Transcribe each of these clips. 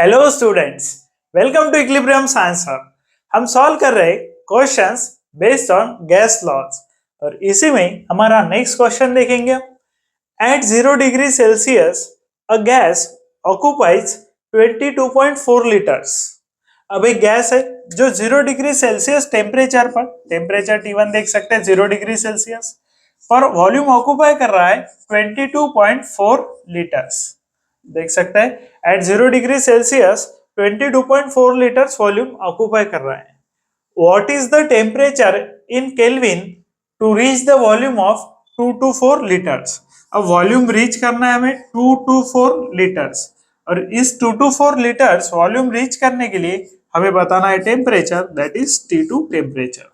Hello students, welcome to equilibrium science hub. हम solve कर रहे questions based on gas laws और इसी में हमारा नेक्स्ट क्वेश्चन देखेंगे। At 0 degree Celsius a gas occupies 22.4 litres. अब एक गैस है जो 0 डिग्री सेल्सियस टेम्परेचर पर, टेम्परेचर T1 देख सकते हैं 0 डिग्री सेल्सियस पर वॉल्यूम ऑक्युपाई कर रहा है 22.4 लीटर्स। देख सकते हैं at 0 degree Celsius 22.4 litres volume occupy कर रहा है। What is the temperature in kelvin to reach the volume of 224 litres. अब वॉल्यूम रीच करना है हमें 224 लीटर्स और इस 224 लीटर्स वॉल्यूम रीच करने के लिए हमें बताना है temperature, that is T2 temperature.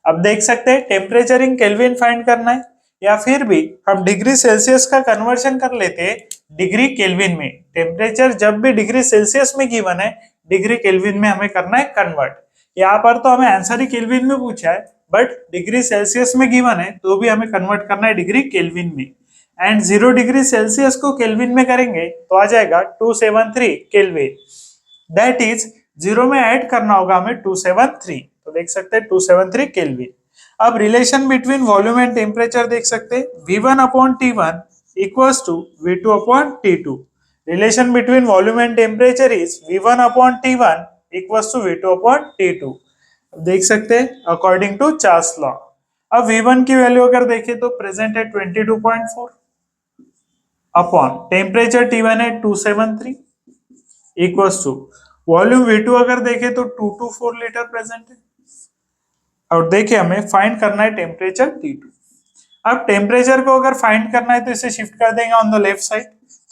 अब देख सकते हैं टेम्परेचर इन केल्विन फाइंड करना है या फिर भी हम डिग्री सेल्सियस का कन्वर्शन कर लेते हैं डिग्री केल्विन में। टेम्परेचर जब भी डिग्री सेल्सियस में गिवन है, डिग्री केल्विन में हमें करना है कन्वर्ट। यहाँ पर तो हमें आंसर ही केल्विन में पूछा है, बट डिग्री सेल्सियस में गिवन है तो भी हमें कन्वर्ट करना है डिग्री केल्विन में। एंड 0 डिग्री सेल्सियस को केल्विन में करेंगे तो आ जाएगा 273 केल्विन। दैट इज 0 में ऐड करना होगा हमें 273, तो देख सकते हैं 273 केल्विन। अब relation between volume and temperature देख सकते हैं, V1 upon T1 equals to V2 upon T2। Relation between volume and temperature is V1 upon T1 equals to V2 upon T2। देख सकते हैं अकॉर्डिंग टू चार्ल्स लॉ। अब V1 की value अगर देखें तो प्रेजेंट है 22.4 अपॉन टेम्परेचर T1 है 273 इक्वल्स टू वॉल्यूम V2 अगर देखें तो 224 लीटर प्रेजेंट है और देखिए हमें फाइंड करना है टेम्परेचर T2। अब टेम्परेचर को अगर फाइंड करना है तो इसे शिफ्ट कर देंगे ऑन द लेफ्ट साइड,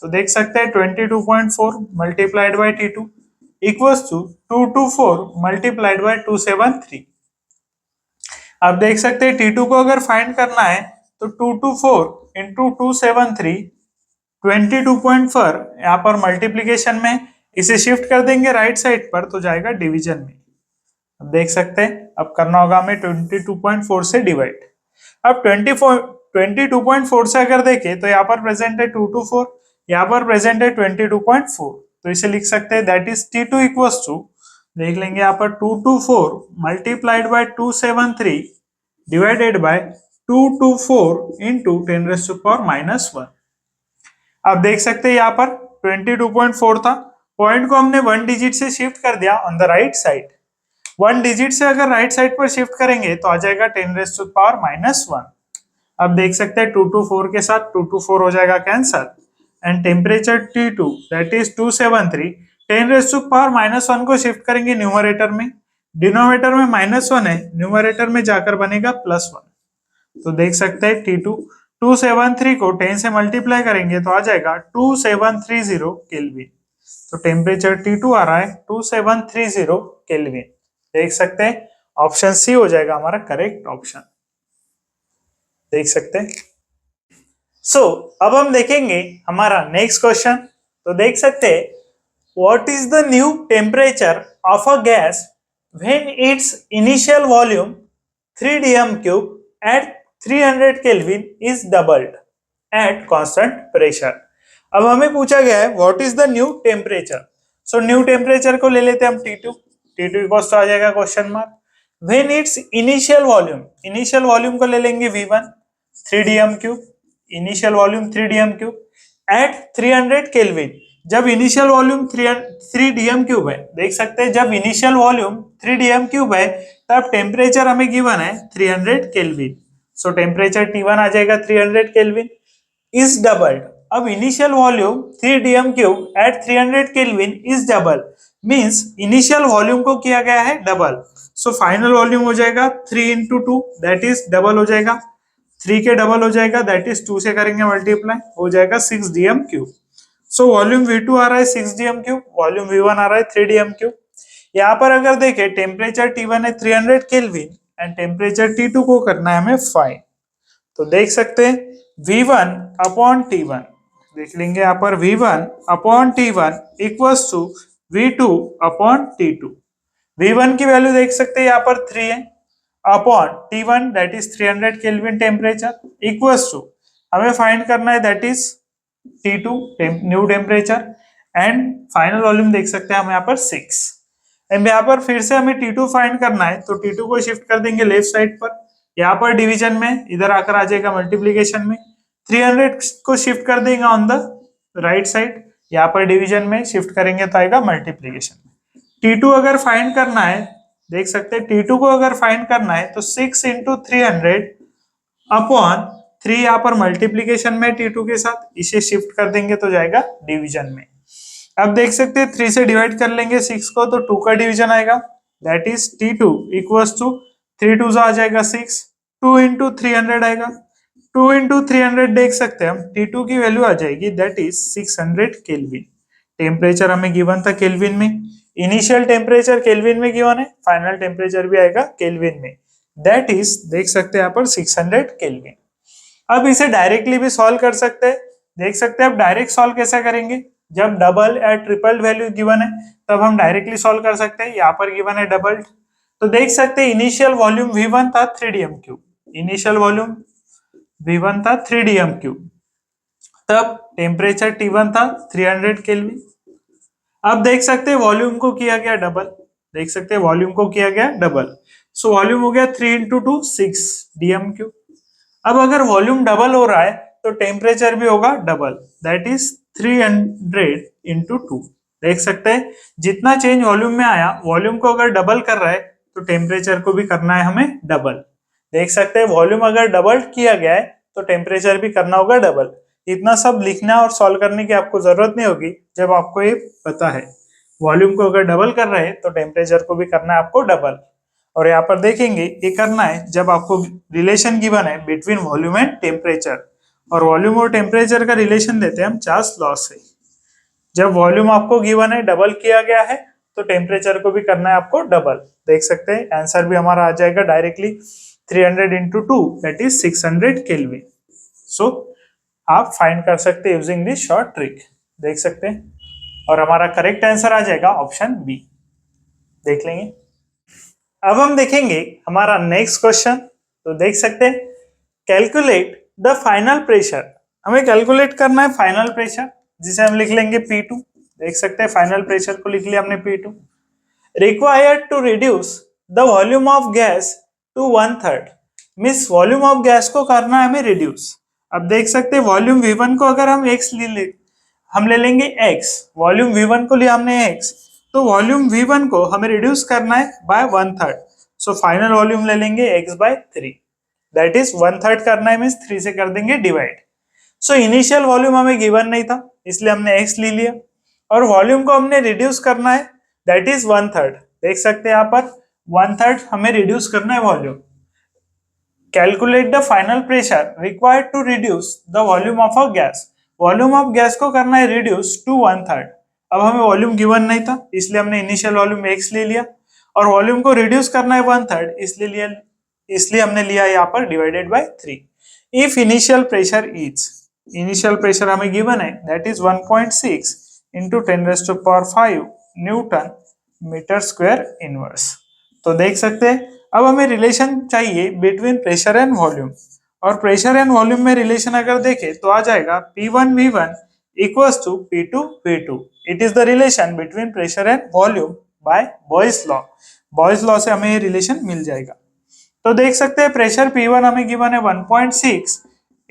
तो देख सकते हैं 22.4 multiplied by T2 equals to 224 multiplied by 273। अब देख सकते हैं T2 को अगर फाइंड करना है तो 224 इंटू 273 22.4 यहाँ पर मल्टीप्लीकेशन में इसे शिफ्ट कर देंगे राइट साइड पर तो जाएगा डिवीजन में। अब देख सकते हैं अब करना होगा हमें 22.4 से डिवाइड। अब 22.4 से अगर देखें तो यहाँ पर प्रेजेंट है 224, यहाँ पर प्रेजेंट है 22.4, तो इसे लिख सकते हैं that is T2 equals to, देख लेंगे यहाँ पर 224 multiplied by 273 divided by 224 into 10⁻⁻⁻1। अब देख सकते हैं यहाँ पर 22.4 था, पॉइंट को हमने 1 डिजिट से शिफ्ट कर दिया on the right side. 1 digit से अगर राइट साइड पर शिफ्ट करेंगे तो आ जाएगा 10⁻⁻1। अब देख सकते हैं 224 के साथ 224 हो जाएगा cancer and temperature T2 that is 273 10⁻⁻1 को शिफ्ट करेंगे न्यूमरेटर में, डिनोमिनेटर में -1 है, न्यूमरेटर में जाकर बनेगा +1। तो देख सकते हैं T2 273 को 10 से मल्टीप्लाई करेंगे तो आ जाएगा 2730 केल्विन। तो टेम्परेचर T2 आ रहा है 2730 केल्विन। देख सकते हैं ऑप्शन सी हो जाएगा हमारा करेक्ट ऑप्शन, देख सकते हैं। सो अब हम देखेंगे हमारा नेक्स्ट क्वेश्चन। तो देख सकते हैं what is the new temperature of a gas when it's initial volume 3 dm³ at 300 kelvin is doubled at constant pressure. अब हमें पूछा गया है what is the new temperature. So new temperature को ले लेते हैं हम T2 इक्वल्स टू आ जाएगा question mark when it's initial volume, initial volume को ले लेंगे V1 3 dm³, initial volume 3 dm³ at 300 kelvin. जब इनिशियल वॉल्यूम 3 dm³ है, देख सकते हैं जब इनिशियल वॉल्यूम 3 dm³ है तब टेम्परेचर हमें गिवन है 300 केल्विन। सो टेम्परेचर T1 आ जाएगा 300 केल्विन इज डबल्ड। अब initial volume 3 dm³ at 300 kelvin is double means initial volume को किया गया है डबल। सो फाइनल वॉल्यूम हो जाएगा 3 इंटू 2 दैट इज डबल हो जाएगा, 3 के डबल हो जाएगा दैट इज 2 से करेंगे मल्टीप्लाई हो जाएगा 6 dm³। सो वॉल्यूम V2 आ रहा है 6 dm³, वॉल्यूम V1 आ रहा है 3 dm³। यहाँ पर अगर देखें टेम्परेचर T1 है 300 केल्विन एंड टेम्परेचर T2 को करना है हमें फाइंड। तो देख सकते हैं V1 अपॉन T1, देख लेंगे यहाँ पर V1 upon T1 equals to V2 upon T2। V1 की वैल्यू देख सकते हैं यहाँ पर 3 है upon T1 that is 300 kelvin temperature equals to हमें फाइंड करना है that is T2 new temperature and final volume देख सकते हैं हम यहाँ पर 6। एंड यहाँ पर फिर से हमें T2 फाइंड करना है, तो T2 को शिफ्ट कर देंगे लेफ्ट साइड पर, यहाँ पर डिवीजन में, इधर आकर आ जाएगा मल्टीप्लीकेशन में। 300 को शिफ्ट कर देंगे ऑन द राइट साइड, यहाँ पर डिवीजन में शिफ्ट करेंगे तो आएगा मल्टीप्लीकेशन में। T2 अगर फाइंड करना है, देख सकते हैं T2 को अगर फाइंड करना है तो 6 इंटू 300 अपॉन 3 यहाँ पर मल्टीप्लीकेशन में T2 के साथ, इसे शिफ्ट कर देंगे तो जाएगा डिवीजन में। अब देख सकते हैं 3 से डिवाइड कर लेंगे 6 को, तो 2 का डिवीजन आएगा, that is T2 equals to 3 2 आ जाएगा 6, 2 इंटू 300 आएगा, 2 इंटू 300 देख सकते हैं हम, T2 की वैल्यू आ जाएगी दैट इज 600 केल्विन। टेम्परेचर हमें गिवन था केल्विन में, इनिशियल टेम्परेचर केल्विन में गिवन है, फाइनल टेम्परेचर भी आएगा केल्विन में, दैट इज देख सकते हैं यहाँ पर 600 केल्विन। अब इसे डायरेक्टली भी सॉल्व कर सकते हैं, देख सकते हैं अब डायरेक्ट सॉल्व कैसा करेंगे, जब डबल या ट्रिपल वैल्यू गिवन है तब हम डायरेक्टली सॉल्व कर सकते हैं, यहाँ पर गिवन है डबल। तो देख सकते हैं इनिशियल वॉल्यूम V1 था 3dm3, इनिशियल वॉल्यूम V1 था 3dm3, तब टेम्परेचर T1 था 300 केल्विन। अब देख सकते हैं वॉल्यूम को किया गया डबल, देख सकते हैं वॉल्यूम को किया गया डबल, सो वॉल्यूम हो गया 3 इंटू 2 6 dm3। अब अगर वॉल्यूम डबल हो रहा है तो टेम्परेचर भी होगा डबल, दैट इज 300 इंटू 2। देख सकते हैं जितना चेंज वॉल्यूम में आया, वॉल्यूम को अगर डबल कर रहा है तो टेम्परेचर को भी करना है हमें डबल। देख सकते हैं वॉल्यूम अगर डबल किया गया है तो टेम्परेचर भी करना होगा डबल। इतना सब लिखना और सॉल्व करने की आपको जरूरत नहीं होगी जब आपको ये पता है, वॉल्यूम को अगर डबल कर रहे हैं तो टेम्परेचर को भी करना है आपको डबल। और यहाँ पर देखेंगे ये करना है जब आपको रिलेशन गिवन है बिटवीन वॉल्यूम एंड टेम्परेचर, और वॉल्यूम और टेम्परेचर का रिलेशन लेते हैं हम चार्ल्स लॉ से। जब वॉल्यूम आपको गिवन है डबल किया गया है तो टेम्परेचर को भी करना है आपको डबल। देख सकते हैं आंसर भी हमारा आ जाएगा directly 300 into 2 that is 600 kelvin. So आप फाइंड कर सकते हैं यूजिंग दिस शॉर्ट ट्रिक, देख सकते हैं, और हमारा करेक्ट आंसर आ जाएगा ऑप्शन बी। देख लेंगे। अब हम देखेंगे हमारा नेक्स्ट क्वेश्चन, तो देख सकते हैं कैलकुलेट द फाइनल प्रेशर, हमें कैलकुलेट करना है फाइनल प्रेशर जिसे हम लिख लेंगे P2। देख सकते हैं फाइनल प्रेशर को लिख लिया हमने P2। Required to reduce the volume of gas to 1/3, means volume of gas को करना है हमें रिड्यूस। अब देख सकते हैं वॉल्यूम V1 को अगर हम x हम ले लेंगे x, वॉल्यूम V1 को लिया हमने x, तो वॉल्यूम V1 को हमें रिड्यूस करना है बाय 1/3, सो फाइनल वॉल्यूम ले लेंगे x/3, दैट इज 1/3 करना है मींस 3 से कर देंगे डिवाइड। सो इनिशियल वॉल्यूम हमें गिवन नहीं था इसलिए हमने x ले लिया, और वॉल्यूम को हमने रिड्यूस करना है दैट इज 1/3। देख सकते हैं यहाँ पर 1/3 हमें रिड्यूस करना है volume. Calculate the final pressure required to reduce the volume of a gas, volume of gas को करना है रिड्यूस टू 1/3। अब हमें वॉल्यूम गिवन नहीं था इसलिए हमने इनिशियल वॉल्यूम x ले लिया, और वॉल्यूम को रिड्यूस करना है 1/3 इसलिए हमने लिया यहाँ पर divided by 3। If initial pressure is, initial pressure हमें गिवन है that is 1.6 into 10⁵ newton metre square inverse. तो देख सकते हैं अब हमें रिलेशन चाहिए बिटवीन प्रेशर एंड वॉल्यूम, और प्रेशर एंड वॉल्यूम में रिलेशन अगर देखें तो आ जाएगा P1V1 equals to P2V2। It is the relation between pressure and volume by Boyle's law. Boyle's law से हमें ये रिलेशन मिल जाएगा। तो देख सकते हैं प्रेशर P1 हमें गिवन है 1.6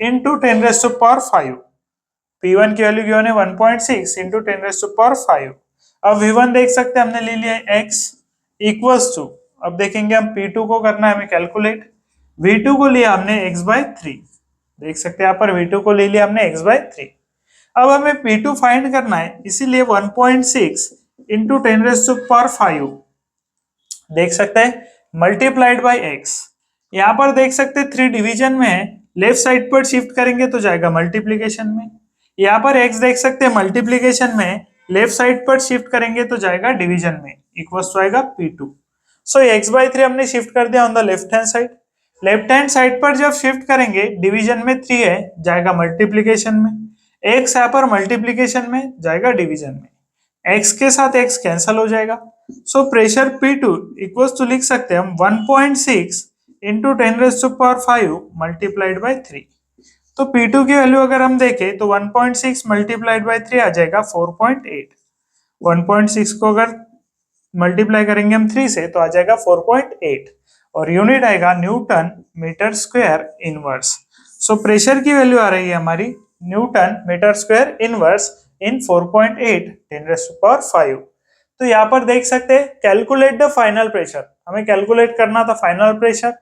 इंटू 10⁵। P1 की वैल्यू गिवन है 1.6 इंटू 10⁵। अब V1 देख सकते हैं हमने ले लिया है x इक्वल्स टू, अब देखेंगे हम P2 को करना है हमें कैलकुलेट, V2 को लिया हमने x/3। देख सकते हैं यहाँ पर V2 को ले लिया हमने x/3। अब हमें P2 फाइंड करना है इसीलिए 1.6 इंटू 10⁵ देख सकते हैं मल्टीप्लाइड बाय x। यहाँ पर देख सकते हैं 3 डिवीजन में है, लेफ्ट साइड पर शिफ्ट करेंगे तो जाएगा मल्टीप्लीकेशन में। यहाँ पर x देख सकते हैं मल्टीप्लीकेशन में, लेफ्ट साइड पर शिफ्ट करेंगे तो जाएगा डिवीजन में, इक्वल्स टू आएगा P2। सो x/3 हमने शिफ्ट कर दिया on the left hand side. Left hand side पर जब शिफ्ट करेंगे डिवीजन में 3 है जाएगा मल्टीप्लीकेशन में, x यहाँ पर मल्टीप्लीकेशन में जाएगा डिवीजन में, x के साथ x कैंसिल हो जाएगा। So pressure P2 equals to लिख सकते हैं हम 1.6 इंटू 10⁵ मल्टीप्लाइड बाय 3। तो P2 की वैल्यू अगर हम देखें तो 1.6 मल्टीप्लाइड बाय 3 आ जाएगा 4.8। 1.6 को अगर मल्टीप्लाई करेंगे हम 3 से तो आ जाएगा 4.8 और यूनिट आएगा newton metre square inverse. So pressure की वैल्यू आ रही है हमारी newton metre square inverse in 4.8 10⁵ तो यहाँ पर देख सकते हैं कैलकुलेट द फाइनल प्रेशर, हमें कैलकुलेट करना था final pressure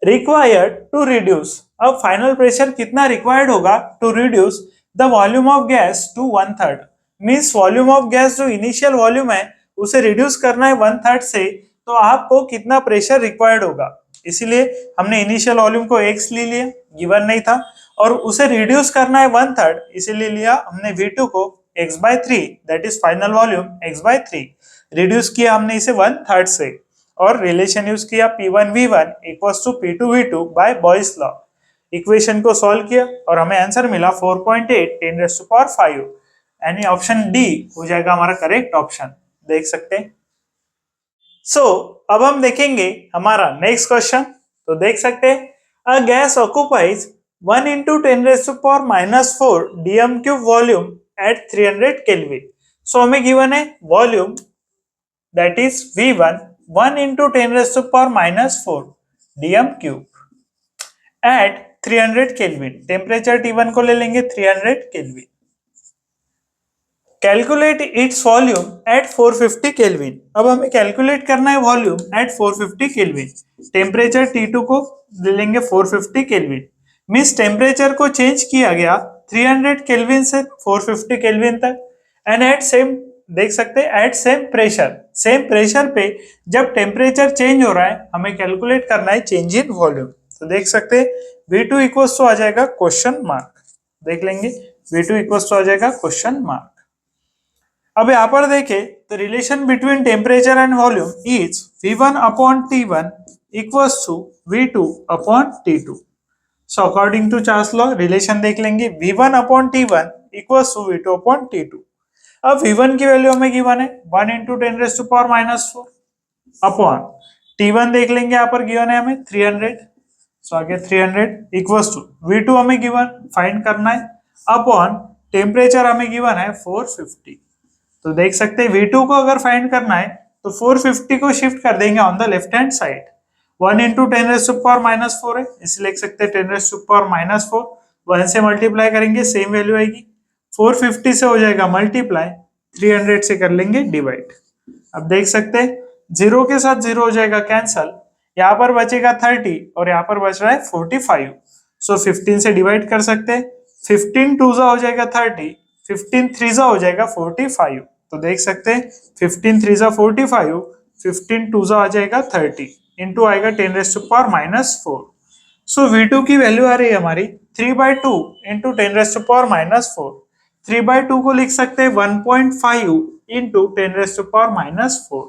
required to reduce. अब फाइनल प्रेशर कितना रिक्वायर्ड होगा to reduce the volume of gas to 1/3, means volume of gas जो इनिशियल वॉल्यूम है उसे रिड्यूस करना है 1/3 से, तो आपको कितना प्रेशर रिक्वायर्ड होगा। इसीलिए हमने इनिशियल वॉल्यूम को x ले लिया, गिवन नहीं था, और उसे रिड्यूस करना है 1/3, इसीलिए लिया हमने V2 को x/3, that is final volume x/3, reduce किया हमने इसे 1/3 से, और रिलेशन यूज किया P1V1 equals to P2V2 by Boyle's law. Equation को सॉल्व किया और हमें आंसर मिला 4.8 10⁵, यानी ऑप्शन डी हो जाएगा हमारा करेक्ट ऑप्शन, देख सकते हैं। सो अब हम देखेंगे हमारा नेक्स्ट क्वेश्चन, तो देख सकते हैं a gas occupies 1 into 10⁻⁻⁴ dm³ volume at 300 kelvin. So हमें गिवन है volume that is V1 1 into 10⁻⁴ dm³ at 300 kelvin. Temperature T1 को ले लेंगे 300 kelvin. Calculate its volume at 450 kelvin. अब हमें कैलकुलेट करना है volume at 450 kelvin. Temperature T2 को ले लेंगे 450 केल्विन, मीन्स टेम्परेचर को चेंज किया गया 300 केल्विन से 450 केल्विन तक, एंड एट सेम, देख सकते हैं एट सेम प्रेशर पे जब टेम्परेचर चेंज हो रहा है हमें कैलकुलेट करना है चेंज इन वॉल्यूम। तो देख सकते हैं V2 इक्वल्स टू आ जाएगा क्वेश्चन मार्क, देख लेंगे V2 इक्वल्स टू आ जाएगा क्वेश्चन मार्क। अब यहाँ पर देखें तो relation between temperature and volume is V1/T1 equals to V2/T2। So according to Charles law relation देख लेंगे V1/T1 इक्वल्स टू V2/T2। अब V1 की वैल्यू हमें गिवन है 1 into 10⁻⁻⁴ अपॉन T1 देख लेंगे, यहाँ पर गिवन है हमें 300, सो आगे 300 इक्वल्स टू V2 हमें गिवन फाइंड करना है अपॉन टेम्परेचर हमें गिवन है 450। तो देख सकते हैं V2 को अगर फाइंड करना है तो 450 को शिफ्ट कर देंगे on the left hand side. 1 into 10⁻⁴ है, इसलिए लिख सकते हैं 10⁻⁴, 1 से मल्टीप्लाई करेंगे सेम वैल्यू आएगी, 450 से हो जाएगा मल्टीप्लाई, 300 से कर लेंगे डिवाइड। अब देख सकते हैं 0 के साथ 0 हो जाएगा कैंसल, यहाँ पर बचेगा 30 और यहाँ पर बच रहा है 45। सो 15 से डिवाइड कर सकते हैं, 15 2 हो जाएगा 30, 15 3 हो जाएगा 45। तो देख सकते हैं 15 3 45, 15 2 आ जाएगा 30, इंटू आएगा 10⁻⁻⁴। सो V2 की वैल्यू आ रही है हमारी 3/2 इंटू 10⁻⁻⁴। 3/2 को लिख सकते हैं 1.5 इंटू 10⁻⁻⁴।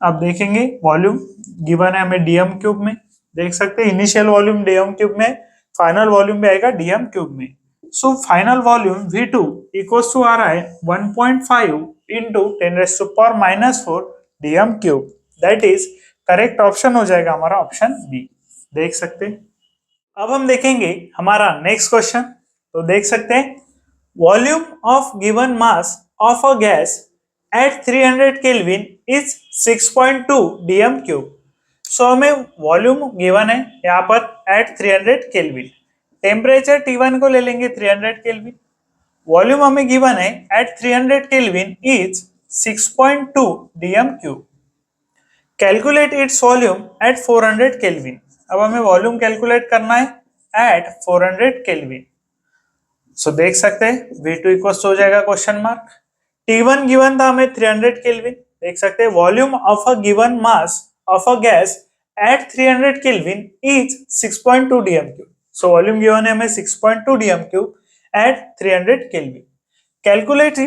अब देखेंगे वॉल्यूम गिवन है हमें dm³ में, देख सकते हैं इनिशियल वॉल्यूम dm³ में, फाइनल वॉल्यूम भी आएगा dm³ में। So final volume V2 equals to आ रहा है 1.5 into 10⁻⁻⁴ dm³, that is correct option हो जाएगा हमारा ऑप्शन बी, देख सकते हैं। अब हम देखेंगे हमारा नेक्स्ट क्वेश्चन, तो देख सकते हैं volume of given mass of a gas at 300 kelvin is 6.2 dm³। सो हमें वॉल्यूम गिवन है यहाँ पर एट 300 केल्विन, टेम्परेचर T1 को ले लेंगे 300 केल्विन, वॉल्यूम हमें गिवन है at 300 kelvin is 6.2 dm³। Calculate its volume at 400 kelvin. अब हमें वॉल्यूम कैलकुलेट करना है एट 400 केल्विन। सो देख सकते हैं V2 इक्वल्स हो जाएगा क्वेश्चन मार्क, T1 गिवन था हमें 300 केल्विन, देख सकते हैं volume of a given mass of a gas at 300 kelvin is 6.2 dm³। So volume given है हमें 6.2 dm³ at 300 kelvin. Calculate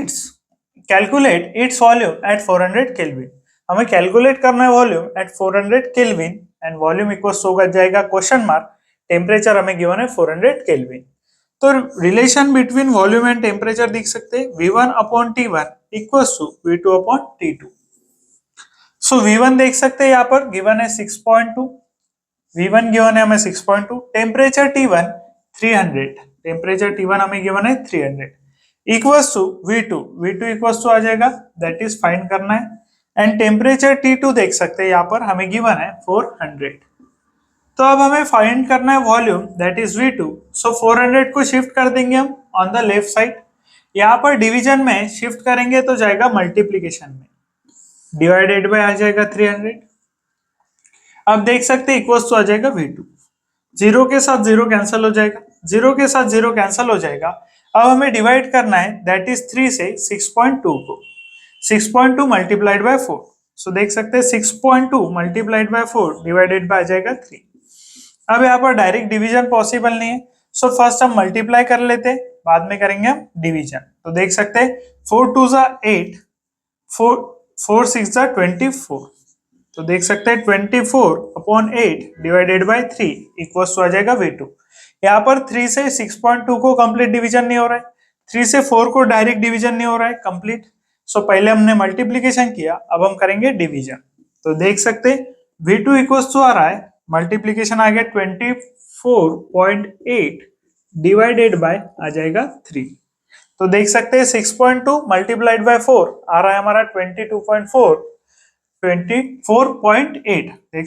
its volume at 400 kelvin. हमें कैलकुलेट करना है volume at 400 kelvin and volume equals हो जाएगा क्वेश्चन मार्क, टेम्परेचर हमें given है 400 kelvin. तो relation between volume and temperature देख सकते हैं V1/T1 equals to V2/T2। So V1 देख सकते हैं यहाँ पर गिवन है 6.2, V1 गिवन है हमें 6.2, टेम्परेचर T1 300, टेम्परेचर T1 हमें गिवन है 300, equals to V2 equals to आ जाएगा, दैट इज फाइंड करना है। एंड टेम्परेचर T2 देख सकते हैं यहाँ पर हमें गिवन है 400। तो अब हमें फाइंड करना है वॉल्यूम, दैट इज V2। सो 400 को शिफ्ट कर देंगे हम ऑन द लेफ्ट साइड। यहाँ पर डिवीजन में शिफ्ट करेंगे तो जाएगा मल्टीप्लीकेशन में, डिवाइडेड बाय आ जाएगा 300। अब देख सकते हैं इक्वल्स टू आ जाएगा V2। जीरो के साथ जीरो कैंसिल हो जाएगा, जीरो के साथ जीरो कैंसिल हो जाएगा। अब हमें डिवाइड करना है, दैट इज 3 से 6.2 को। 6.2 मल्टीप्लाइड बाय 4। सो देख सकते हैं 6.2 मल्टीप्लाइड बाय 4 डिवाइडेड बाय आ जाएगा 3। अब यहाँ पर डायरेक्ट डिवीजन पॉसिबल नहीं है, सो फर्स्ट हम मल्टीप्लाई कर लेते हैं, बाद में करेंगे हम डिवीजन। तो देख सकते हैं 4 2 जा 8, 4 6 जा 24। तो देख सकते हैं 24/8 डिवाइडेड बाय 3 इक्वल्स टू आ जाएगा V2। यहाँ पर 3 से 6.2 को कंप्लीट डिवीजन नहीं हो रहा है, 3 से 4 को डायरेक्ट डिवीजन नहीं हो रहा है कंप्लीट। सो पहले हमने मल्टीप्लीकेशन किया, अब हम करेंगे डिवीजन। तो देख सकते हैं V2 इक्वल्स टू आ रहा है, मल्टीप्लीकेशन आ गया 24.8 डिवाइडेड बाय आ जाएगा 3। तो देख सकते हैं 6.2 मल्टीप्लाइड बाय 4 आ रहा है हमारा 24.8। देख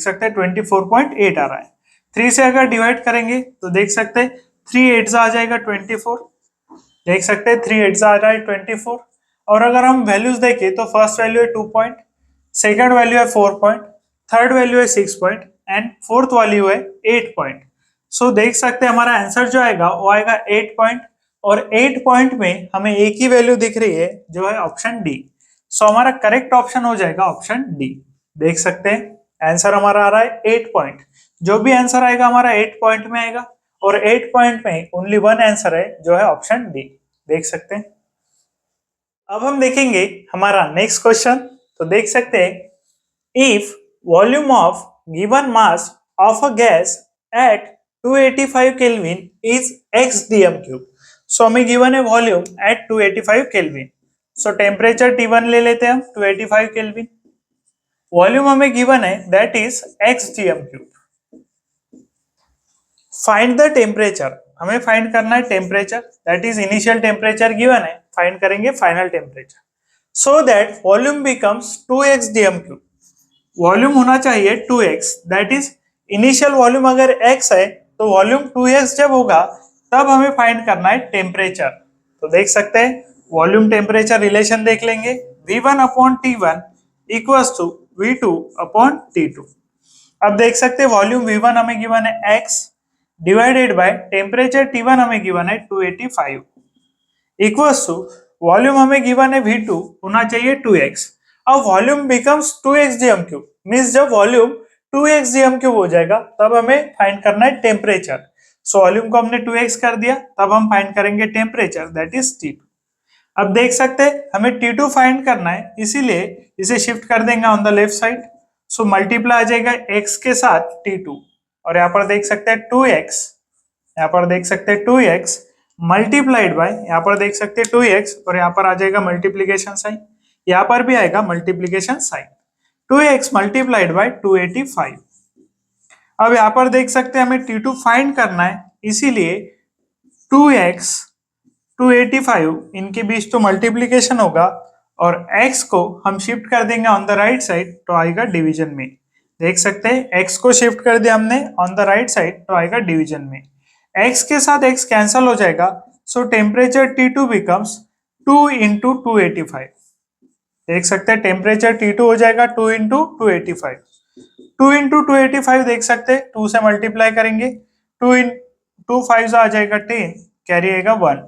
सकते हैं 24.8 आ रहा है। 3 से अगर डिवाइड करेंगे तो देख सकते हैं 3 8 आ जाएगा 24। देख सकते हैं 3 8 आ रहा है 24। और अगर हम वैल्यूज देखें तो फर्स्ट वैल्यू है 2 पॉइंट, सेकंड वैल्यू है 4 पॉइंट, थर्ड वैल्यू है 6 पॉइंट एंड फोर्थ वैल्यू है 8 पॉइंट। सो देख सकते हैं हमारा आंसर जो आएगा वो आएगा 8 पॉइंट। और 8 पॉइंट में हमें एक ही वैल्यू दिख रही है जो है ऑप्शन डी। सो हमारा करेक्ट ऑप्शन हो जाएगा ऑप्शन डी। देख सकते हैं आंसर हमारा आ रहा है 8 पॉइंट। जो भी आंसर आएगा हमारा 8 पॉइंट में आएगा, और 8 पॉइंट में ओनली वन आंसर है जो है ऑप्शन डी। देख सकते हैं। अब हम देखेंगे हमारा नेक्स्ट क्वेश्चन। तो देख सकते हैं if volume of given mass of a gas at 285 kelvin is x dm cube. So हमें गिवन है volume at 285 kelvin. So temperature T1 ले लेते हैं हम 285 केल्विन। वॉल्यूम हमें गिवन है that is x dm cube. Find the temperature, हमें find करना है temperature, that is initial temperature given है, फाइंड करेंगे final temperature. So that volume becomes 2x dm cube. Volume होना चाहिए 2x, that is initial volume अगर x है तो वॉल्यूम 2x जब होगा तब हमें फाइंड करना है टेम्परेचर। तो देख सकते हैं वॉल्यूम टेम्परेचर रिलेशन देख लेंगे, V1/T1 इक्वल्स टू V2/T2। अब देख सकते हैं वॉल्यूम V1 हमें गिवन है x divided by temperature T1 हमें गिवन है 285 इक्वल्स टू वॉल्यूम हमें गिवन है V2 होना चाहिए 2x। अब volume becomes 2x dm cube, means जब वॉल्यूम 2x dm क्यूब हो जाएगा तब हमें फाइंड करना है टेम्परेचर। सो वॉल्यूम को हमने 2x कर दिया, तब हम फाइंड करेंगे टेम्परेचर, दैट इज T2। अब देख सकते हैं हमें T2 फाइंड करना है, इसीलिए इसे शिफ्ट कर देंगे on the left side. So multiply आ जाएगा x के साथ T2, और यहाँ पर देख सकते हैं 2x, यहाँ पर देख सकते हैं 2x मल्टीप्लाइड बाय, यहाँ पर देख सकते हैं 2x, और यहाँ पर आ जाएगा मल्टीप्लीकेशन साइन, यहाँ पर भी आएगा multiplication sign, 2x multiplied by 285। अब यहाँ पर देख सकते हैं हमें T2 फाइंड करना है, इसीलिए 2x 285 इनके बीच तो मल्टीप्लीकेशन होगा, और x को हम शिफ्ट कर देंगे ऑन द राइट साइड तो आएगा डिवीजन में। देख सकते हैं x को शिफ्ट कर दिया हमने ऑन द राइट साइड तो आएगा डिवीजन में। x के साथ x कैंसल हो जाएगा, सो टेम्परेचर T2 बिकम्स 2 × 285। देख सकते हैं टेम्परेचर T2 हो जाएगा 2 × 285। 2 × 285 देख सकते हैं 2 से मल्टीप्लाई करेंगे, 2 × 2 5 आ जाएगा 10, कैरी आएगा 1।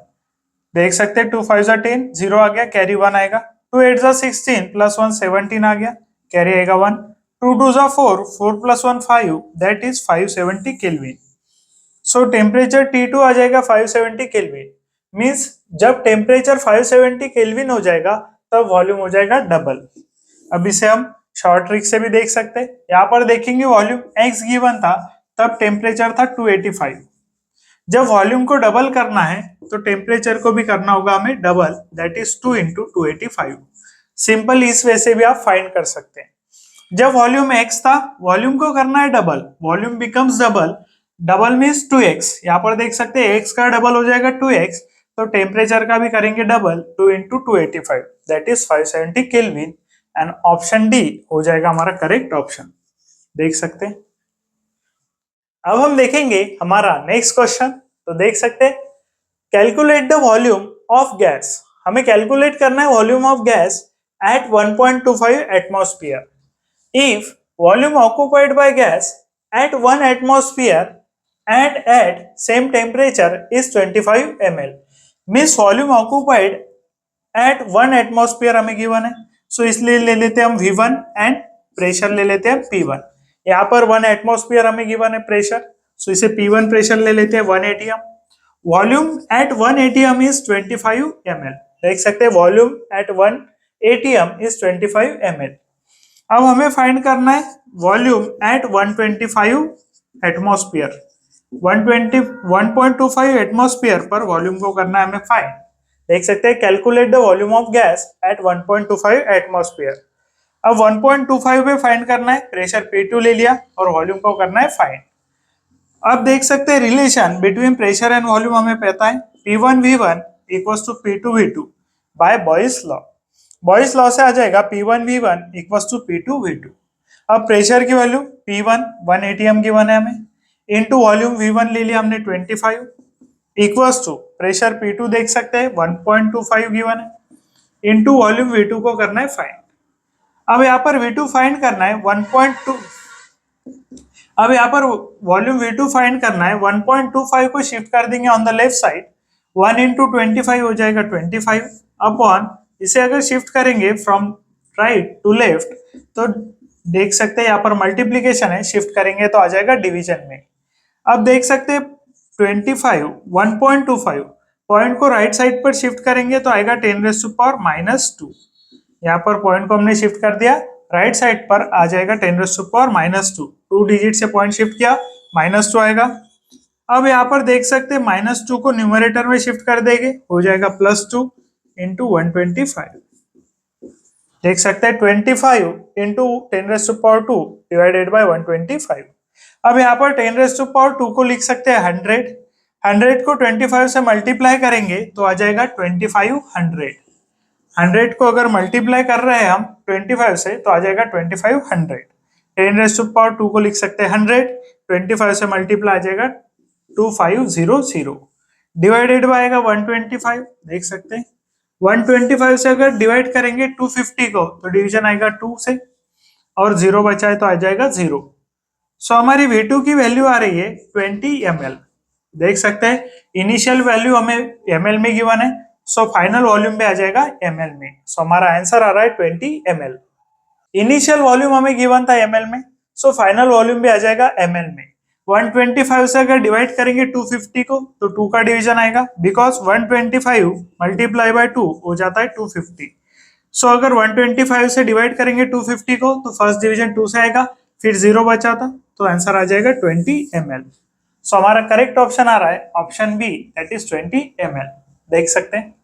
देख सकते हैं 2 5 10, 0 आ गया, कैरी 1 आएगा। 2 8 16 प्लस 1 17 आ गया, कैरी आएगा 1। 2 2 4, 4 plus 1 5, that is 570 kelvin. So temperature T2 आ जाएगा 570 केल्विन, मींस जब टेम्परेचर 570 केल्विन हो जाएगा तब वॉल्यूम हो जाएगा डबल। अब इसे हम शॉर्ट ट्रिक से भी देख सकते हैं। यहाँ पर देखेंगे वॉल्यूम x गिवन था तब टेम्परेचर था 285। जब वॉल्यूम को डबल करना है तो टेम्परेचर को भी करना होगा हमें डबल, दैट इज 2 × 285। सिंपल इस वे से भी आप फाइंड कर सकते हैं। जब वॉल्यूम x था, वॉल्यूम को करना है double, volume becomes double, double means 2x। यहाँ पर देख सकते हैं x का डबल हो जाएगा 2x, तो टेम्परेचर का भी करेंगे double, 2 into 285 that is 570 kelvin and option D हो जाएगा हमारा करेक्ट ऑप्शन। देख सकते हैं। अब हम देखेंगे हमारा नेक्स्ट क्वेश्चन। तो देख सकते हैं, calculate the volume of gas. हमें कैलकुलेट करना है volume of gas at 1.25 atmosphere. If volume occupied by gas at 1 atmosphere and at same temperature is 25 ml, means volume occupied at 1 atmosphere हमें given है, सो इसलिए ले लेते हैं हम V1 एंड प्रेशर ले लेते हैं P1। यहाँ पर 1 एटमॉस्फेयर हमें गिवन है प्रेशर, सो इसे P1 प्रेशर ले लेते हैं 1 atm। Volume at 1 atm is 25 ml। देख सकते हैं volume at 1 atm is 25 ml। अब हमें फाइंड करना है वॉल्यूम एट 125 एटमॉस्फेयर। 1.25 एटमॉस्फेयर पर वॉल्यूम को करना है हमें फाइंड। देख सकते हैं, calculate the volume of gas at 1.25 atmosphere. अब 1.25 पे फाइंड करना है, प्रेशर P2 ले लिया और वॉल्यूम को करना है फाइंड। अब देख सकते हैं relation between pressure and volume हमें पता है, P1V1 equals to P2V2 by Boyle's law. Boyle's law से आ जाएगा P1V1 इक्वल्स टू P2V2। अब प्रेशर की वैल्यू P1 1 atm गिवन है हमें, इनटू वॉल्यूम V1 ले लिया हमने 25 इक्वल्स टू प्रेशर P2 देख सकते हैं 1.25 गिवन है, इनटू वॉल्यूम V2 को करना है फाइंड। अब यहाँ पर V2 फाइंड करना है 1.2, अब यहाँ पर वॉल्यूम V2 फाइंड करना है 1.25 को शिफ्ट कर देंगे on the left side, 1 into 25 हो जाएगा 25 अपॉन, इसे अगर शिफ्ट करेंगे फ्रॉम राइट टू लेफ्ट तो देख सकते हैं यहाँ पर मल्टीप्लीकेशन है, शिफ्ट करेंगे तो आ जाएगा डिवीजन में। अब देख सकते हैं 25 1.25 पॉइंट को राइट साइड पर शिफ्ट करेंगे तो आएगा 10⁻⁻²। यहाँ पर पॉइंट को हमने शिफ्ट कर दिया राइट साइड पर, आ जाएगा 10⁻²। 2 डिजिट से पॉइंट शिफ्ट किया -2 आएगा। अब यहाँ पर देख सकते हैं -2 को न्यूमरेटर में शिफ्ट कर देंगे, हो जाएगा +2 इंटू 125। देख सकते हैं 25 इंटू 10⁻² डिवाइडेड बाय 125। अब यहाँ पर 10⁻² को लिख सकते हैं 100। 100 को 25 से मल्टीप्लाई करेंगे तो आ जाएगा 2500। 100 को अगर मल्टीप्लाई कर रहे हैं हम 25 से तो आ जाएगा 2500। 10⁻² को लिख सकते हैं 100, 25 से मल्टीप्लाई आ जाएगा 2500 डिवाइडेड बाय आएगा 125। देख सकते हैं 125 से अगर डिवाइड करेंगे 250 को तो डिवीजन आएगा 2 से और 0 बचा है तो आ जाएगा 0। सो हमारी V2 की वैल्यू आ रही है 20 ml। देख सकते हैं इनिशियल वैल्यू हमें ml में गिवन है, सो फाइनल वॉल्यूम में आ जाएगा ml में। सो हमारा आंसर आ रहा है 20 ml। इनिशियल वॉल्यूम हमें गिवन था ml में, सो फाइनल वॉल्यूम भी आ जाएगा ml में। 125 से अगर डिवाइड करेंगे 250 को तो 2 का डिवीजन आएगा, बिकॉज 125 मल्टीप्लाई बाय 2 हो जाता है 250। सो अगर 125 से डिवाइड करेंगे 250 को तो फर्स्ट डिवीजन 2 से आएगा, फिर 0 बचा था तो आंसर आ जाएगा 20 ml। सो हमारा करेक्ट ऑप्शन आ रहा है option B that is 20 ml। देख सकते हैं।